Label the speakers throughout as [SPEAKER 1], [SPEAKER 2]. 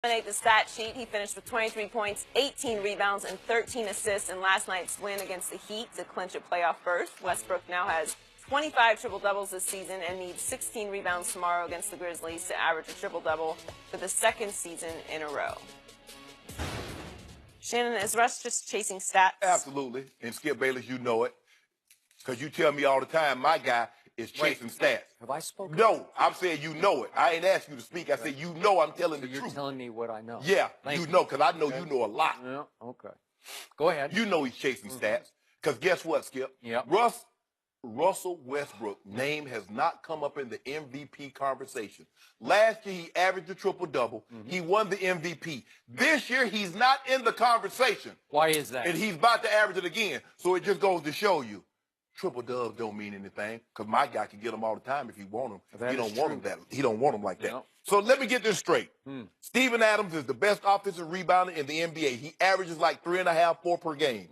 [SPEAKER 1] Dominate the stat sheet. He finished with 23 points, 18 rebounds, and 13 assists in last night's win against the Heat to clinch a playoff berth. Westbrook now has 25 triple-doubles this season and needs 16 rebounds tomorrow against the Grizzlies to average a triple-double for the second season in a row. Shannon, is Russ just chasing stats?
[SPEAKER 2] Absolutely. And Skip Bayless, you know it. Because you tell me all the time my guy is chasing stats.
[SPEAKER 3] Have I spoken?
[SPEAKER 2] No, I'm saying you know it. I ain't asked you to speak. I said you know I'm telling the
[SPEAKER 3] You're
[SPEAKER 2] truth.
[SPEAKER 3] telling me what I know.
[SPEAKER 2] Yeah,
[SPEAKER 3] Thank
[SPEAKER 2] you know, because I know you know a lot.
[SPEAKER 3] Yeah, okay. Go ahead.
[SPEAKER 2] You know he's chasing stats. Because guess what, Skip?
[SPEAKER 3] Yeah.
[SPEAKER 2] Russell Westbrook name has not come up in the MVP conversation. Last year, he averaged a triple-double. He won the MVP. This year, he's not in the conversation.
[SPEAKER 3] Why is that?
[SPEAKER 2] And he's about to average it again. So it just goes to show you, triple-dubs don't mean anything because my guy can get them all the time if he want them. He don't want them he don't want them like that.
[SPEAKER 3] No.
[SPEAKER 2] So let me get this straight. Steven Adams is the best offensive rebounder in the NBA. He averages like 3.5, 4 per game.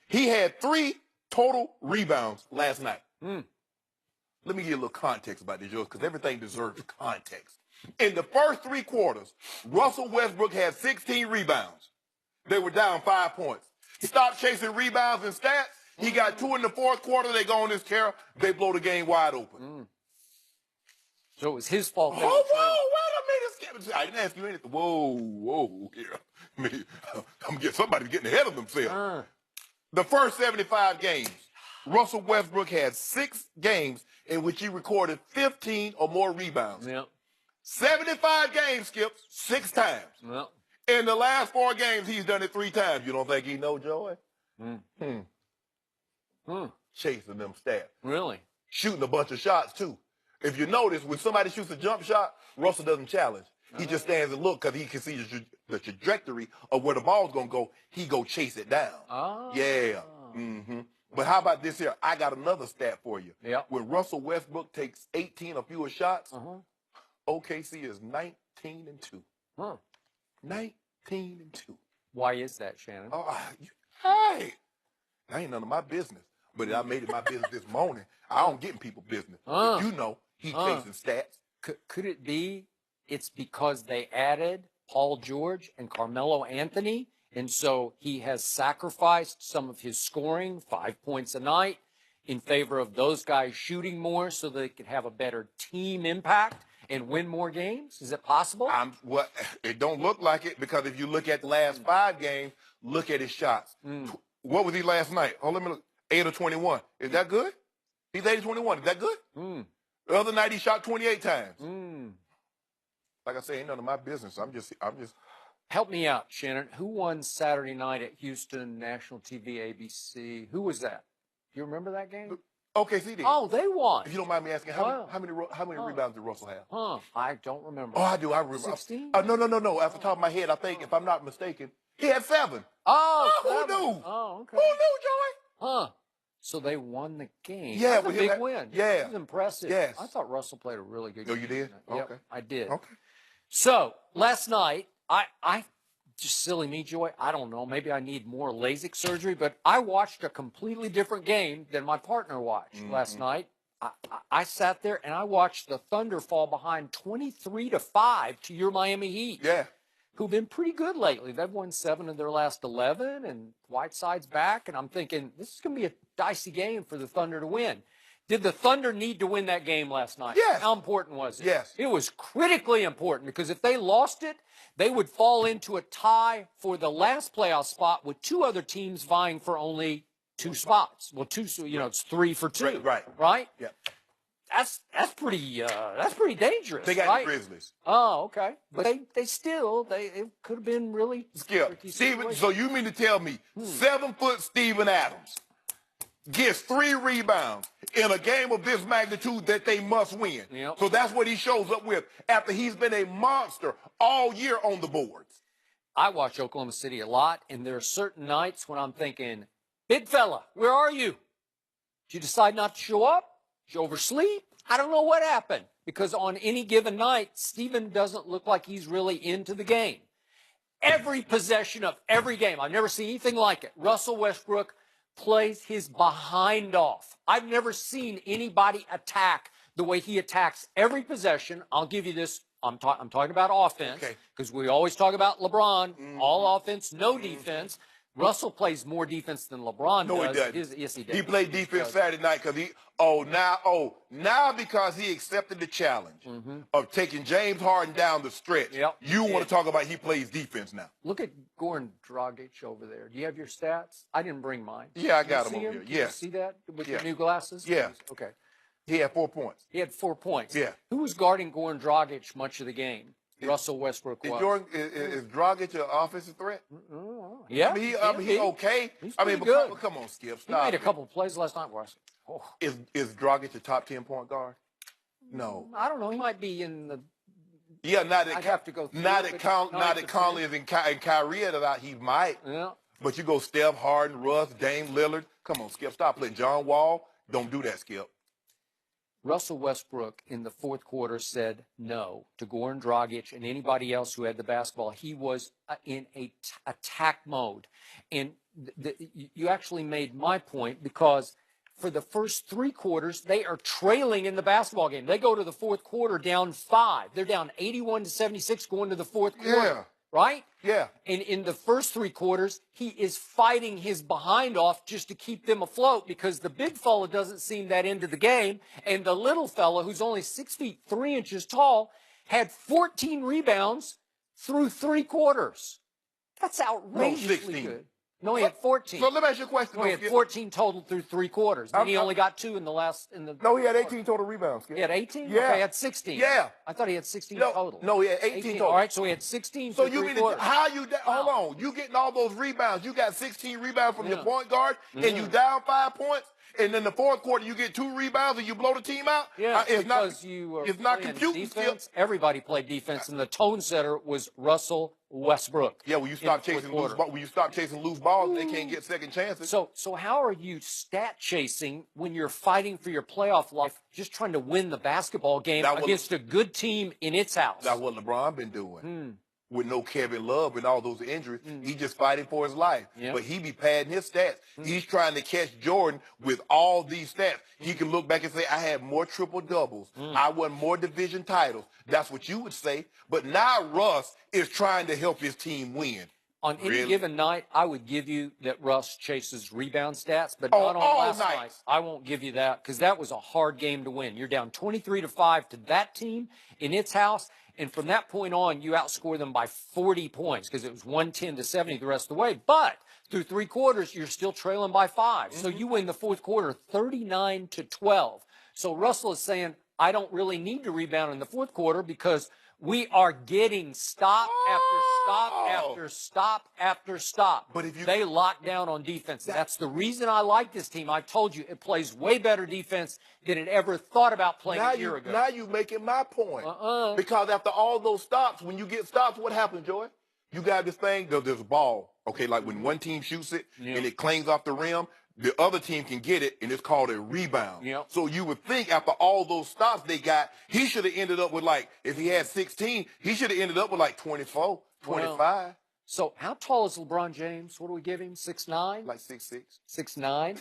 [SPEAKER 2] He had 3 total rebounds last night. Let me give you a little context about this, George, because everything deserves context. In the first 3 quarters, Russell Westbrook had 16 rebounds. They were down 5 points. He stopped chasing rebounds and stats. He got 2 in the fourth quarter. They go on this tear. They blow the game wide open.
[SPEAKER 3] So it was his fault.
[SPEAKER 2] Whoa, wait a minute. I didn't ask you anything. Whoa. Yeah. Somebody's getting ahead of themselves. The first 75 games, Russell Westbrook had 6 games in which he recorded 15 or more rebounds.
[SPEAKER 3] Yep.
[SPEAKER 2] 75 games, Skip, 6 times.
[SPEAKER 3] Yep.
[SPEAKER 2] In the last 4 games, he's done it 3 times. You don't think he know, Joey? Chasing them stats.
[SPEAKER 3] Really?
[SPEAKER 2] Shooting a bunch of shots, too. If you notice, when somebody shoots a jump shot, Russell doesn't challenge. He just stands and look because he can see the trajectory of where the ball's going to go. He go chase it down. Yeah. But how about this here? I got another stat for you.
[SPEAKER 3] Yep.
[SPEAKER 2] When Russell Westbrook takes 18 or fewer shots, OKC is 19-2. 19-2.
[SPEAKER 3] Why is that, Shannon?
[SPEAKER 2] Hey, that ain't none of my business. But I made it my business this morning. I don't get in people's business. But you know, he's chasing stats.
[SPEAKER 3] Could it be it's because they added Paul George and Carmelo Anthony, and so he has sacrificed some of his scoring, 5 points a night, in favor of those guys shooting more so they could have a better team impact and win more games? Is it possible?
[SPEAKER 2] It don't look like it because if you look at the last 5 games, look at his shots. What was he last night? Oh, let me look. 8 of 21. Is that good? He's 8 of 21. Is that good? The other night he shot 28 times. Like I say, ain't none of my business. I'm just.
[SPEAKER 3] Help me out, Shannon. Who won Saturday night at Houston, national TV, ABC? Who was that? Do you remember that game?
[SPEAKER 2] OKC did.
[SPEAKER 3] Oh, they won.
[SPEAKER 2] If you don't mind me asking, how many rebounds did Russell have?
[SPEAKER 3] I don't remember.
[SPEAKER 2] Oh, I do. I remember.
[SPEAKER 3] 16?
[SPEAKER 2] No. Off the top of my head, I think, if I'm not mistaken, he had 7.
[SPEAKER 3] Who
[SPEAKER 2] knew?
[SPEAKER 3] Oh, okay.
[SPEAKER 2] Who knew, Joey?
[SPEAKER 3] So they won the game.
[SPEAKER 2] Yeah,
[SPEAKER 3] That's a big win.
[SPEAKER 2] Yeah.
[SPEAKER 3] It was impressive.
[SPEAKER 2] Yes.
[SPEAKER 3] I thought Russell played a really good game.
[SPEAKER 2] Oh, you did?
[SPEAKER 3] Yep,
[SPEAKER 2] Okay.
[SPEAKER 3] I did.
[SPEAKER 2] Okay.
[SPEAKER 3] So last night, I just silly me, Joy. I don't know. Maybe I need more LASIK surgery, but I watched a completely different game than my partner watched last night. I sat there and I watched the Thunder fall behind 23-5 to your Miami Heat.
[SPEAKER 2] Yeah.
[SPEAKER 3] Who've been pretty good lately. They've won 7 of their last 11, and Whiteside's back, and I'm thinking this is going to be a dicey game for the Thunder to win. Did the Thunder need to win that game last night?
[SPEAKER 2] Yes.
[SPEAKER 3] How important was it?
[SPEAKER 2] Yes.
[SPEAKER 3] It was critically important because if they lost it, they would fall into a tie for the last playoff spot with 2 other teams vying for only 2 spots. Well, 2, it's 3 for 2. Right?
[SPEAKER 2] Yeah.
[SPEAKER 3] That's pretty dangerous.
[SPEAKER 2] They got
[SPEAKER 3] right?
[SPEAKER 2] the Grizzlies.
[SPEAKER 3] Oh, okay. But it could have been really
[SPEAKER 2] Skip. Steven, so you mean to tell me 7-foot Steven Adams gets 3 rebounds in a game of this magnitude that they must win?
[SPEAKER 3] Yep.
[SPEAKER 2] So that's what he shows up with after he's been a monster all year on the boards.
[SPEAKER 3] I watch Oklahoma City a lot, and there are certain nights when I'm thinking, big fella, where are you? Did you decide not to show up? Did you oversleep? I don't know what happened. Because on any given night, Steven doesn't look like he's really into the game. Every possession of every game, I've never seen anything like it. Russell Westbrook plays his behind off. I've never seen anybody attack the way he attacks every possession. I'll give you this I'm talking about offense because we always talk about LeBron, all offense, no defense. Russell plays more defense than LeBron
[SPEAKER 2] No,
[SPEAKER 3] does.
[SPEAKER 2] he doesn't.
[SPEAKER 3] Yes, he does.
[SPEAKER 2] He played defense Saturday night because now because he accepted the challenge of taking James Harden down the stretch.
[SPEAKER 3] Yep.
[SPEAKER 2] You want to talk about he plays defense now.
[SPEAKER 3] Look at Goran Dragic over there. Do you have your stats? I didn't bring mine.
[SPEAKER 2] Yeah, I got him over here.
[SPEAKER 3] Can you see that with your new glasses?
[SPEAKER 2] Yeah.
[SPEAKER 3] Okay.
[SPEAKER 2] He had 4 points.
[SPEAKER 3] He had 4 points.
[SPEAKER 2] Yeah.
[SPEAKER 3] Who was guarding Goran Dragic much of the game? Russell Westbrook was.
[SPEAKER 2] Is Dragic an offensive threat?
[SPEAKER 3] Yeah.
[SPEAKER 2] I mean, he's okay.
[SPEAKER 3] He's
[SPEAKER 2] I mean,
[SPEAKER 3] good.
[SPEAKER 2] but come on, Skip.
[SPEAKER 3] He made a couple of plays last night. Oh.
[SPEAKER 2] Is Dragic a top 10 point guard? No.
[SPEAKER 3] I don't know. He might be in the.
[SPEAKER 2] Yeah,
[SPEAKER 3] I'd have to go through
[SPEAKER 2] now
[SPEAKER 3] it,
[SPEAKER 2] that Conley is and Kyrie are out, he might.
[SPEAKER 3] Yeah.
[SPEAKER 2] But you go Steph, Harden, Russ, Dame Lillard. Come on, Skip. Stop playing John Wall. Don't do that, Skip.
[SPEAKER 3] Russell Westbrook in the fourth quarter said no to Goran Dragic and anybody else who had the basketball. He was in a attack mode. And you actually made my point because for the first 3 quarters, they are trailing in the basketball game. They go to the fourth quarter down 5. They're down 81-76 going to the fourth quarter.
[SPEAKER 2] Yeah.
[SPEAKER 3] Right?
[SPEAKER 2] Yeah.
[SPEAKER 3] And in the first 3 quarters, he is fighting his behind off just to keep them afloat because the big fella doesn't seem that into the game. And the little fella, who's only 6 feet 3 inches tall, had 14 rebounds through 3 quarters. That's outrageously good. No, he had 14.
[SPEAKER 2] So let me ask you a question.
[SPEAKER 3] No, he had 14 total through 3 quarters. Then he only got 2 in the last.
[SPEAKER 2] No, he had 18 total rebounds. Skip.
[SPEAKER 3] He had 18?
[SPEAKER 2] Yeah.
[SPEAKER 3] Okay, he had 16.
[SPEAKER 2] Yeah.
[SPEAKER 3] I thought he had 16 total.
[SPEAKER 2] No, he had 18 total.
[SPEAKER 3] All right, so he had 16
[SPEAKER 2] So
[SPEAKER 3] through
[SPEAKER 2] you
[SPEAKER 3] 3
[SPEAKER 2] mean
[SPEAKER 3] quarters.
[SPEAKER 2] how you hold on? You getting all those rebounds? You got 16 rebounds from your point guard, and you down 5 points, and then the fourth quarter you get 2 rebounds and you blow the team out.
[SPEAKER 3] Yeah,
[SPEAKER 2] it's
[SPEAKER 3] because you were
[SPEAKER 2] it's not
[SPEAKER 3] playing
[SPEAKER 2] computing.
[SPEAKER 3] defense.
[SPEAKER 2] Skip.
[SPEAKER 3] Everybody played defense, and the tone setter was Russell Westbrook.
[SPEAKER 2] Yeah, when you stop chasing loose balls, they can't get second chances.
[SPEAKER 3] So how are you stat chasing when you're fighting for your playoff life, just trying to win the basketball game against a good team in its house?
[SPEAKER 2] That's what LeBron been doing. With no Kevin Love and all those injuries, he just fighting for his life.
[SPEAKER 3] Yeah.
[SPEAKER 2] But he be padding his stats. He's trying to catch Jordan with all these stats. He can look back and say, I had more triple doubles. I won more division titles. That's what you would say. But now Russ is trying to help his team win.
[SPEAKER 3] On any given night, I would give you that Russ chases rebound stats, but
[SPEAKER 2] Oh,
[SPEAKER 3] not on
[SPEAKER 2] all
[SPEAKER 3] last
[SPEAKER 2] night.
[SPEAKER 3] night. I won't give you that because that was a hard game to win. You're down 23-5 to that team in its house. And from that point on, you outscore them by 40 points because it was 110-70 the rest of the way. But through 3 quarters, you're still trailing by 5. So you win the fourth quarter 39-12. So Russell is saying, I don't really need to rebound in the fourth quarter because we are getting stop after stop after stop after stop.
[SPEAKER 2] But if
[SPEAKER 3] they lock down on defense. That's the reason I like this team. I've told you it plays way better defense than it ever thought about playing a year ago.
[SPEAKER 2] Now you're making my point. Because after all those stops, when you get stops, what happens, Joy? You got this thing, there's a ball. Okay, like when one team shoots it and it clings off the rim, the other team can get it, and it's called a rebound.
[SPEAKER 3] Yep.
[SPEAKER 2] So you would think after all those stops they got, he should have ended up with if he had 16, he should have ended up with 24, 25.
[SPEAKER 3] Well, so how tall is LeBron James? What do we give him, 6'9"?
[SPEAKER 2] Like 6'6".
[SPEAKER 3] 6'9".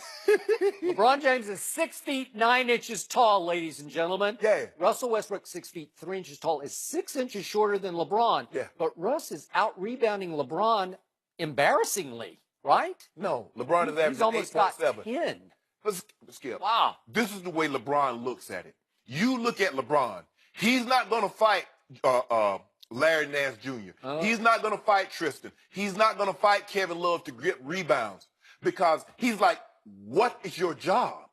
[SPEAKER 3] LeBron James is 6 feet 9 inches tall, ladies and gentlemen.
[SPEAKER 2] Yeah.
[SPEAKER 3] Russell Westbrook, 6 feet 3 inches tall, is 6 inches shorter than LeBron.
[SPEAKER 2] Yeah.
[SPEAKER 3] But Russ is out-rebounding LeBron embarrassingly. Right?
[SPEAKER 2] No, LeBron is averaging
[SPEAKER 3] He's almost got
[SPEAKER 2] 8.7.
[SPEAKER 3] 10.
[SPEAKER 2] Let's skip.
[SPEAKER 3] Wow.
[SPEAKER 2] This is the way LeBron looks at it. You look at LeBron. He's not going to fight Larry Nance Jr. He's not going to fight Tristan. He's not going to fight Kevin Love to get rebounds because he's like, what is your job?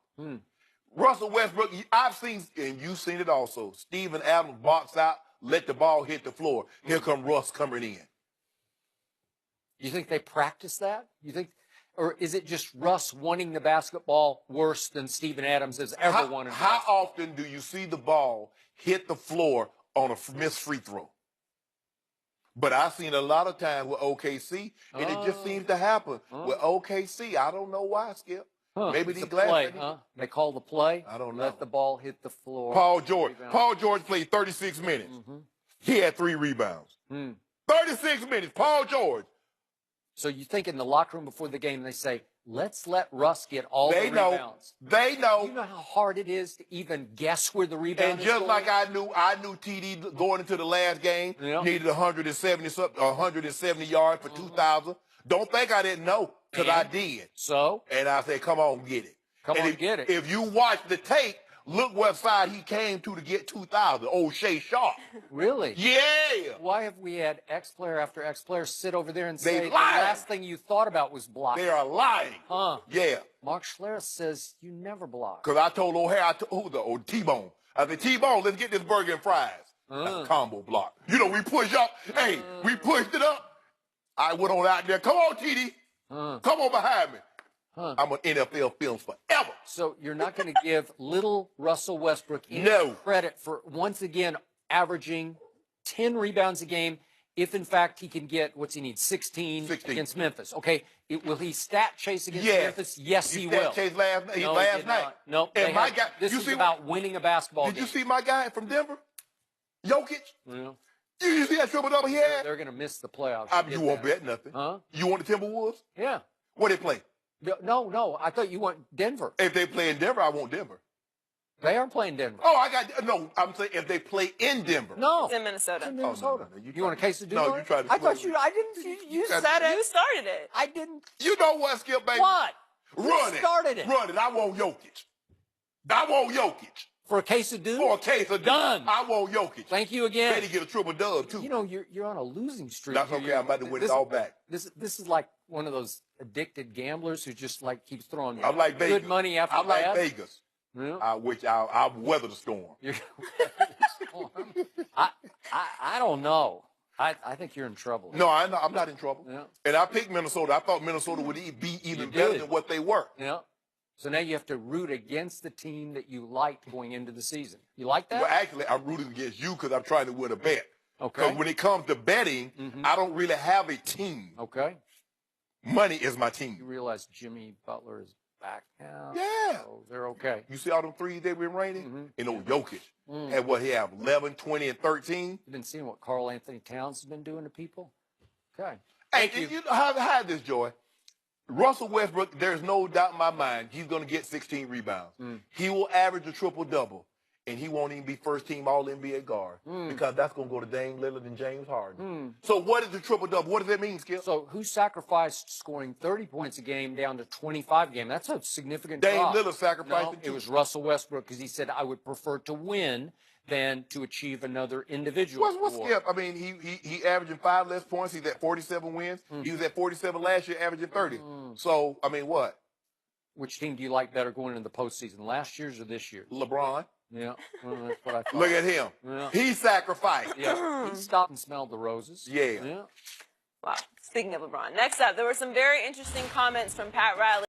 [SPEAKER 2] Russell Westbrook, I've seen, and you've seen it also, Steven Adams box out, let the ball hit the floor. Here come Russ coming in.
[SPEAKER 3] You think they practice that? You think, or is it just Russ wanting the basketball worse than Steven Adams has ever wanted?
[SPEAKER 2] How often do you see the ball hit the floor on a missed free throw? But I've seen a lot of times with OKC, and it just seems to happen with OKC. I don't know why, Skip. Maybe
[SPEAKER 3] it's
[SPEAKER 2] these
[SPEAKER 3] a play,
[SPEAKER 2] glass.
[SPEAKER 3] They call the play.
[SPEAKER 2] I don't know.
[SPEAKER 3] Let the ball hit the floor.
[SPEAKER 2] Paul George. Paul George played 36 minutes. He had 3 rebounds. 36 minutes. Paul George.
[SPEAKER 3] So you think in the locker room before the game they say, let's let Russ get all
[SPEAKER 2] They
[SPEAKER 3] the
[SPEAKER 2] know.
[SPEAKER 3] rebounds.
[SPEAKER 2] They know.
[SPEAKER 3] You know how hard it is to even guess where the rebound
[SPEAKER 2] And
[SPEAKER 3] is
[SPEAKER 2] just
[SPEAKER 3] going?
[SPEAKER 2] like I knew TD going into the last game
[SPEAKER 3] Yeah.
[SPEAKER 2] needed 170 yards for 2,000. Don't think I didn't know, because I
[SPEAKER 3] And?
[SPEAKER 2] did.
[SPEAKER 3] So?
[SPEAKER 2] And I said, come on, get it.
[SPEAKER 3] Come
[SPEAKER 2] and
[SPEAKER 3] on,
[SPEAKER 2] if,
[SPEAKER 3] get it.
[SPEAKER 2] If you watch the tape, look what side he came to get 2,000. Old Shea Sharp.
[SPEAKER 3] Really?
[SPEAKER 2] Yeah.
[SPEAKER 3] Why have we had X player after X player sit over there and
[SPEAKER 2] They
[SPEAKER 3] say the
[SPEAKER 2] lied.
[SPEAKER 3] last thing you thought about was blocking?
[SPEAKER 2] They are lying.
[SPEAKER 3] Huh?
[SPEAKER 2] Yeah.
[SPEAKER 3] Mark Schlereth says you never block.
[SPEAKER 2] Because I told O'Hare, who the old T-Bone? I said, T-Bone, let's get this burger and fries. That's a combo block. You know, we push up. Hey, we pushed it up. I went on out there. Come on, TD. Come on behind me. I'm on NFL Films forever.
[SPEAKER 3] So you're not going to give little Russell Westbrook any credit for, once again, averaging 10 rebounds a game if, in fact, he can get, what's he need, 16 against Memphis. Okay, will he stat chase against Memphis? Yes, he will.
[SPEAKER 2] Stat chase last night.
[SPEAKER 3] No,
[SPEAKER 2] and my guy,
[SPEAKER 3] this is about winning a basketball game.
[SPEAKER 2] Did you see my guy from Denver? Jokic?
[SPEAKER 3] Yeah.
[SPEAKER 2] You see that triple-double he had?
[SPEAKER 3] They're going to miss the playoffs.
[SPEAKER 2] You won't bet nothing.
[SPEAKER 3] Huh?
[SPEAKER 2] You want the Timberwolves?
[SPEAKER 3] Yeah.
[SPEAKER 2] Where they play?
[SPEAKER 3] No. I thought you want Denver.
[SPEAKER 2] If they play in Denver, I want Denver.
[SPEAKER 3] They are playing Denver.
[SPEAKER 2] Oh, I'm saying if they play in Denver.
[SPEAKER 3] No.
[SPEAKER 1] It's in Minnesota.
[SPEAKER 3] It's in Minnesota.
[SPEAKER 2] No.
[SPEAKER 3] You want a case of Denver?
[SPEAKER 2] No, you tried to
[SPEAKER 3] I thought
[SPEAKER 2] sway
[SPEAKER 3] you. I didn't. You said it.
[SPEAKER 1] You started it.
[SPEAKER 3] I didn't.
[SPEAKER 2] You know what, Skip, baby?
[SPEAKER 3] What?
[SPEAKER 2] Run
[SPEAKER 3] You started it.
[SPEAKER 2] Run it. I want Jokic. I want Jokic.
[SPEAKER 3] For a case of Duke?
[SPEAKER 2] For a case of
[SPEAKER 3] Done.
[SPEAKER 2] I want Jokic.
[SPEAKER 3] Thank you again.
[SPEAKER 2] Ready to get a triple dub too.
[SPEAKER 3] You know, you're on a losing streak.
[SPEAKER 2] That's okay. I'm about to win it all back.
[SPEAKER 3] This is like one of those addicted gamblers who just like keeps throwing
[SPEAKER 2] I'm like Vegas.
[SPEAKER 3] good money after
[SPEAKER 2] I'm
[SPEAKER 3] bad.
[SPEAKER 2] like Vegas.
[SPEAKER 3] Yeah.
[SPEAKER 2] I'll weather the storm.
[SPEAKER 3] I don't know. I think you're in trouble.
[SPEAKER 2] No, I'm not in trouble.
[SPEAKER 3] Yeah.
[SPEAKER 2] And I picked Minnesota. I thought Minnesota would be even better than what they were.
[SPEAKER 3] Yeah. So now you have to root against the team that you liked going into the season. You like that?
[SPEAKER 2] Well, actually, I'm rooting against you because I'm trying to win a bet.
[SPEAKER 3] Okay.
[SPEAKER 2] Because when it comes to betting, I don't really have a team.
[SPEAKER 3] Okay.
[SPEAKER 2] Money is my
[SPEAKER 3] You
[SPEAKER 2] team.
[SPEAKER 3] realize Jimmy Butler is back now?
[SPEAKER 2] Yeah.
[SPEAKER 3] So they're okay.
[SPEAKER 2] You see all them threes they've been raining? You know, Jokic had what he have, 11, 20, and 13?
[SPEAKER 3] You've been seeing what Karl Anthony Towns has been doing to people? Okay.
[SPEAKER 2] Hey,
[SPEAKER 3] Thank you.
[SPEAKER 2] you know, have this, Joy. Russell Westbrook, there's no doubt in my mind he's going to get 16 rebounds. He will average a triple-double, and he won't even be first-team All-NBA guard because that's going to go to Dame Lillard and James Harden. So what is the triple-double? What does that mean, Skip?
[SPEAKER 3] So who sacrificed scoring 30 points a game down to 25 a game? That's a significant
[SPEAKER 2] Dame
[SPEAKER 3] drop.
[SPEAKER 2] Lillard sacrificed
[SPEAKER 3] No,
[SPEAKER 2] it
[SPEAKER 3] it
[SPEAKER 2] too.
[SPEAKER 3] was Russell Westbrook because he said, I would prefer to win than to achieve another individual
[SPEAKER 2] What's
[SPEAKER 3] award.
[SPEAKER 2] Skip? I mean, he averaging 5 less points. He's at 47 wins. He was at 47 last year, averaging 30. So, I mean, what?
[SPEAKER 3] Which team do you like better going into the postseason, last year's or this year?
[SPEAKER 2] LeBron.
[SPEAKER 3] Yeah, well, that's what I thought.
[SPEAKER 2] Look at him.
[SPEAKER 3] Yeah.
[SPEAKER 2] He sacrificed.
[SPEAKER 3] Yeah, he stopped and smelled the roses.
[SPEAKER 2] Yeah.
[SPEAKER 1] Wow. Speaking of LeBron. Next up, there were some very interesting comments from Pat Riley.